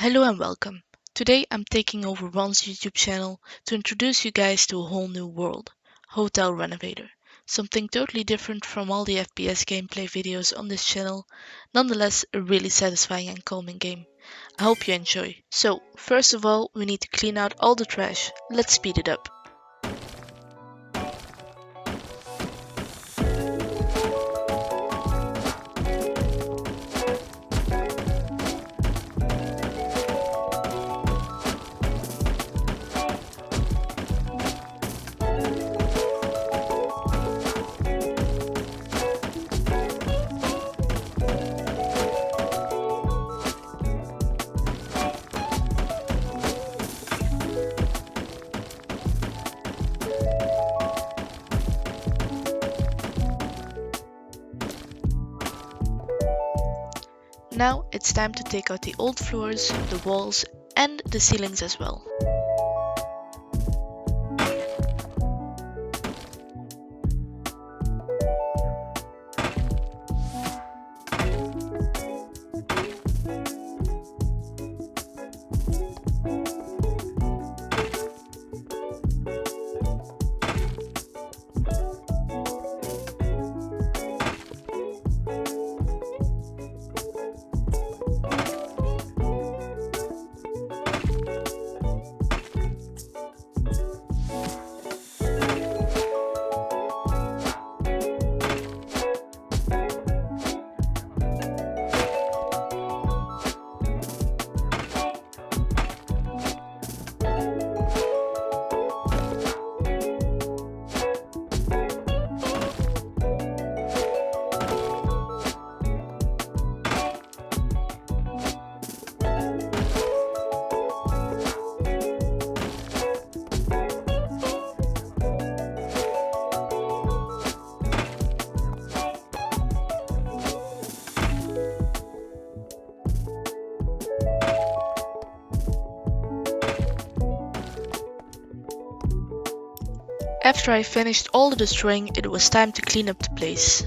Hello and welcome. Today I'm taking over Ron's YouTube channel to introduce you guys to a whole new world, Hotel Renovator. Something totally different from all the FPS gameplay videos on this channel, nonetheless a really satisfying and calming game. I hope you enjoy. So, first of all, we need to clean out all the trash. Let's speed it up. Now it's time to take out the old floors, the walls and the ceilings as well. After I finished all the destroying, it was time to clean up the place.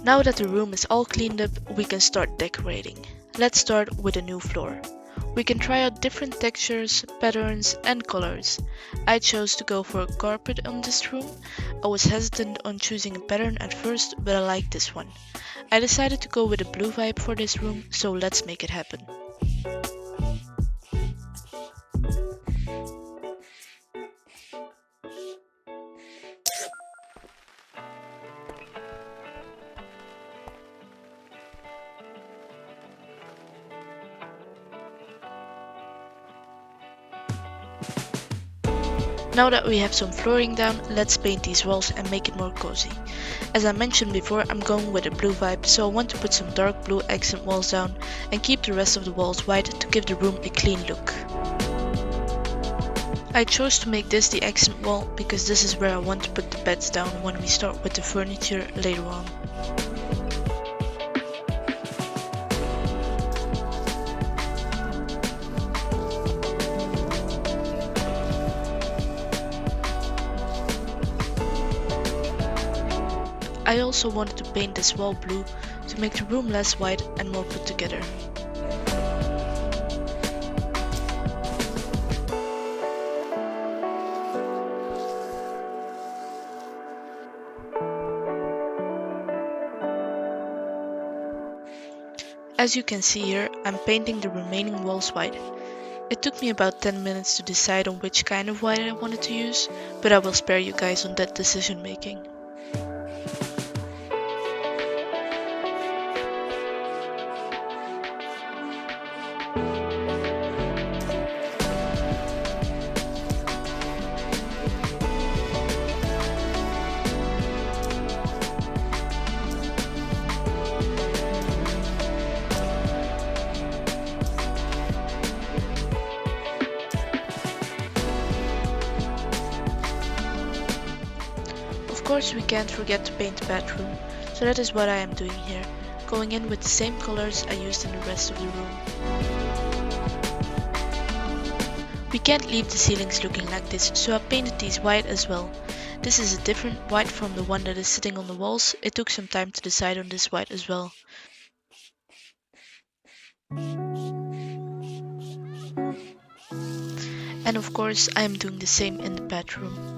Now that the room is all cleaned up, we can start decorating. Let's start with a new floor. We can try out different textures, patterns and colors. I chose to go for a carpet on this room. I was hesitant on choosing a pattern at first, but I like this one. I decided to go with a blue vibe for this room, so let's make it happen. Now that we have some flooring down, let's paint these walls and make it more cozy. As I mentioned before, I'm going with a blue vibe, so I want to put some dark blue accent walls down and keep the rest of the walls white to give the room a clean look. I chose to make this the accent wall because this is where I want to put the beds down when we start with the furniture later on. I also wanted to paint this wall blue to make the room less white and more put together. As you can see here, I'm painting the remaining walls white. It took me about 10 minutes to decide on which kind of white I wanted to use, but I will spare you guys on that decision making. Of course we can't forget to paint the bathroom, so that is what I am doing here, going in with the same colors I used in the rest of the room. We We can't leave the ceilings looking like this, so I painted these white as well. This is a different white from the one that is sitting on the walls. It took some time to decide on this white as well. And of course, I am doing the same in the bedroom.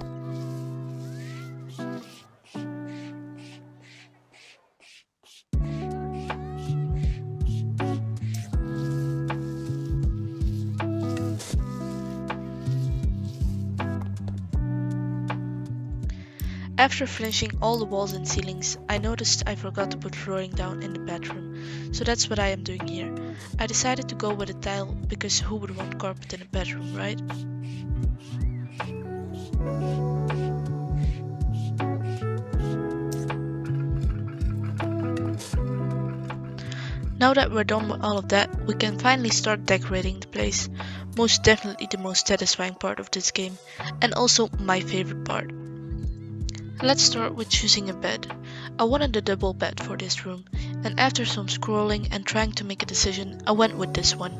After finishing all the walls and ceilings, I noticed I forgot to put flooring down in the bedroom, so that's what I am doing here. I decided to go with a tile because who would want carpet in a bedroom, right? Now that we're done with all of that, we can finally start decorating the place. Most definitely the most satisfying part of this game, and also my favorite part. Let's start with choosing a bed. I wanted a double bed for this room, and after some scrolling and trying to make a decision, I went with this one.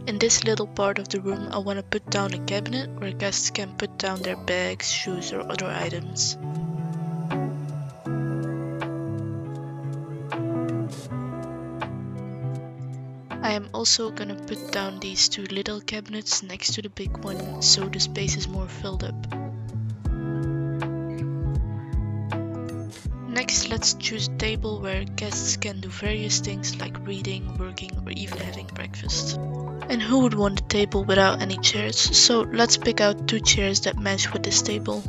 In this little part of the room, I want to put down a cabinet where guests can put down their bags, shoes or other items. I am also gonna put down these two little cabinets next to the big one so the space is more filled up. Next, let's choose a table where guests can do various things like reading, working or even having breakfast. And who would want a table without any chairs? So let's pick out two chairs that match with this table.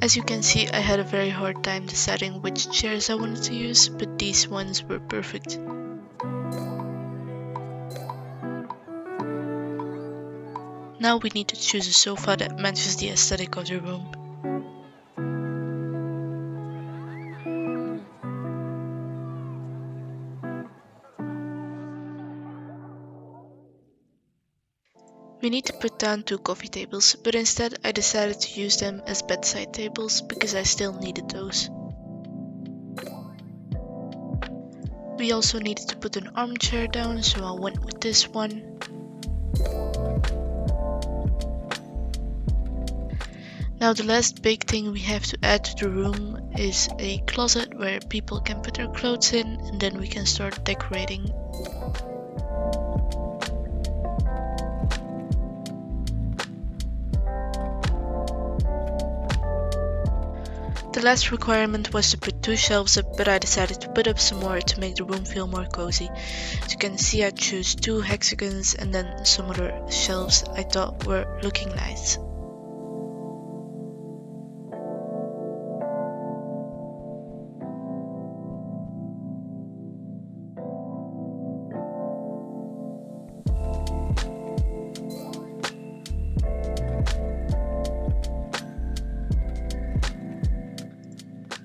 As you can see, I had a very hard time deciding which chairs I wanted to use, but these ones were perfect. Now we need to choose a sofa that matches the aesthetic of the room. We need to put down two coffee tables, but instead I decided to use them as bedside tables because I still needed those. We also needed to put an armchair down, so I went with this one. Now the last big thing we have to add to the room is a closet where people can put their clothes in, and then we can start decorating. The last requirement was to put two shelves up, but I decided to put up some more to make the room feel more cozy. As you can see, I chose two hexagons and then some other shelves I thought were looking nice.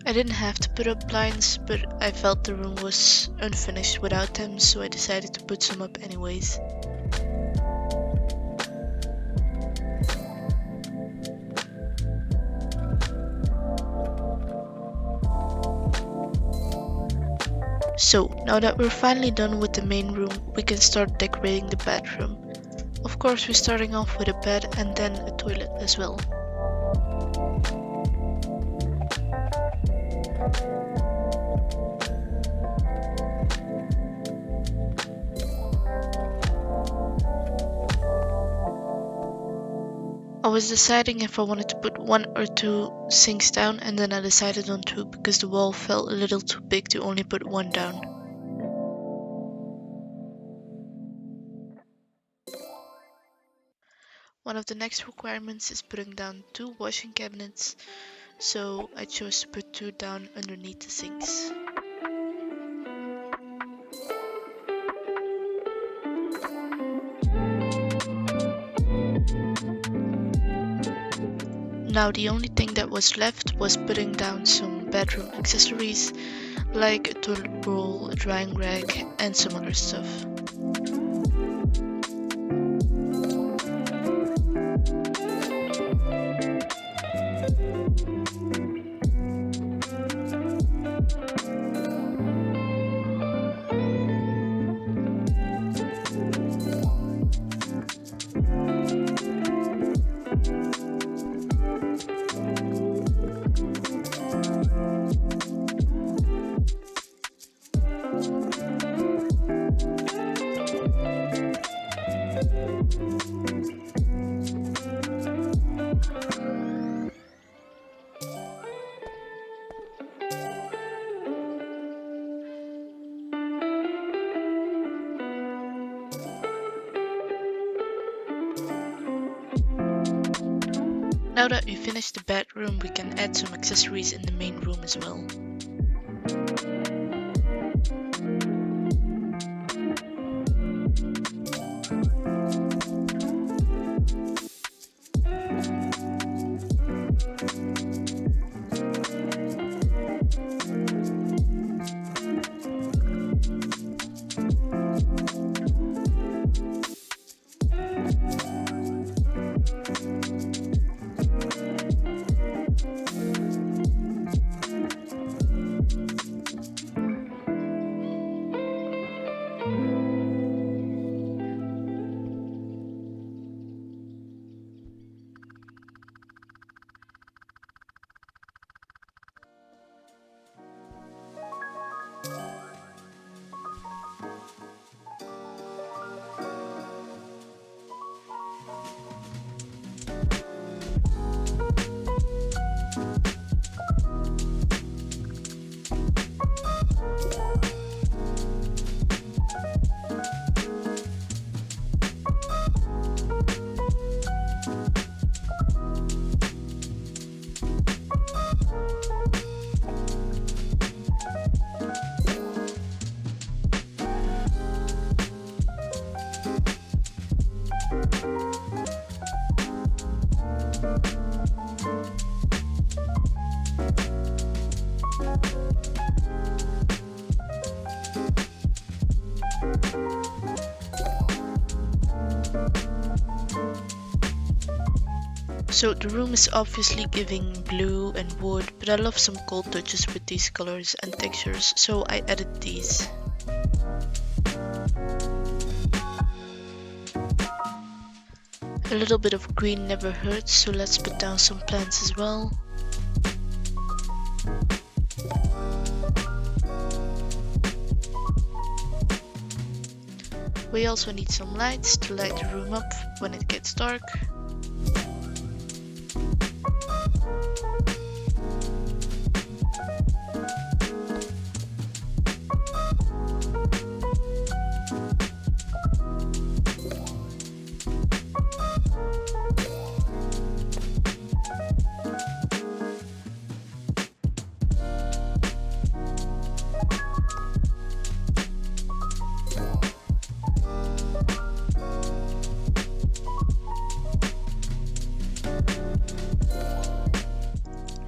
I didn't have to put up blinds, but I felt the room was unfinished without them, so I decided to put some up anyways. So, now that we're finally done with the main room, we can start decorating the bedroom. Of course, we're starting off with a bed and then a toilet as well. I was deciding if I wanted to put one or two sinks down, and then I decided on two because the wall felt a little too big to only put one down. One of the next requirements is putting down two washing cabinets, so I chose to put two down underneath the sinks. Now the only thing that was left was putting down some bedroom accessories like a toilet roll, a drying rack and some other stuff. Now that we finished the bedroom, we can add some accessories in the main room as well. So the room is obviously giving blue and wood, but I love some cold touches with these colors and textures, so I added these. A little bit of green never hurts, so let's put down some plants as well. We also need some lights to light the room up when it gets dark.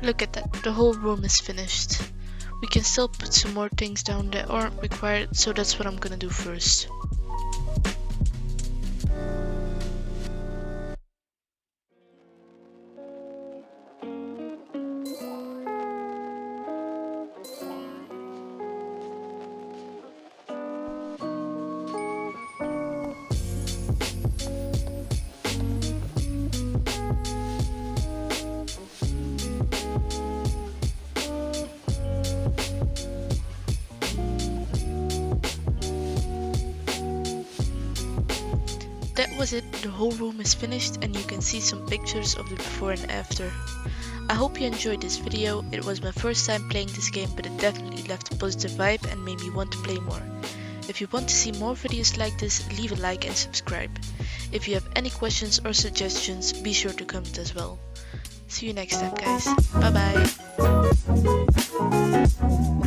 Look at that, the whole room is finished. We can still put some more things down that aren't required, so that's what I'm gonna do first. That was it, the whole room is finished and you can see some pictures of the before and after. I hope you enjoyed this video. It was my first time playing this game, but it definitely left a positive vibe and made me want to play more. If you want to see more videos like this, leave a like and subscribe. If you have any questions or suggestions, be sure to comment as well. See you next time guys, bye bye!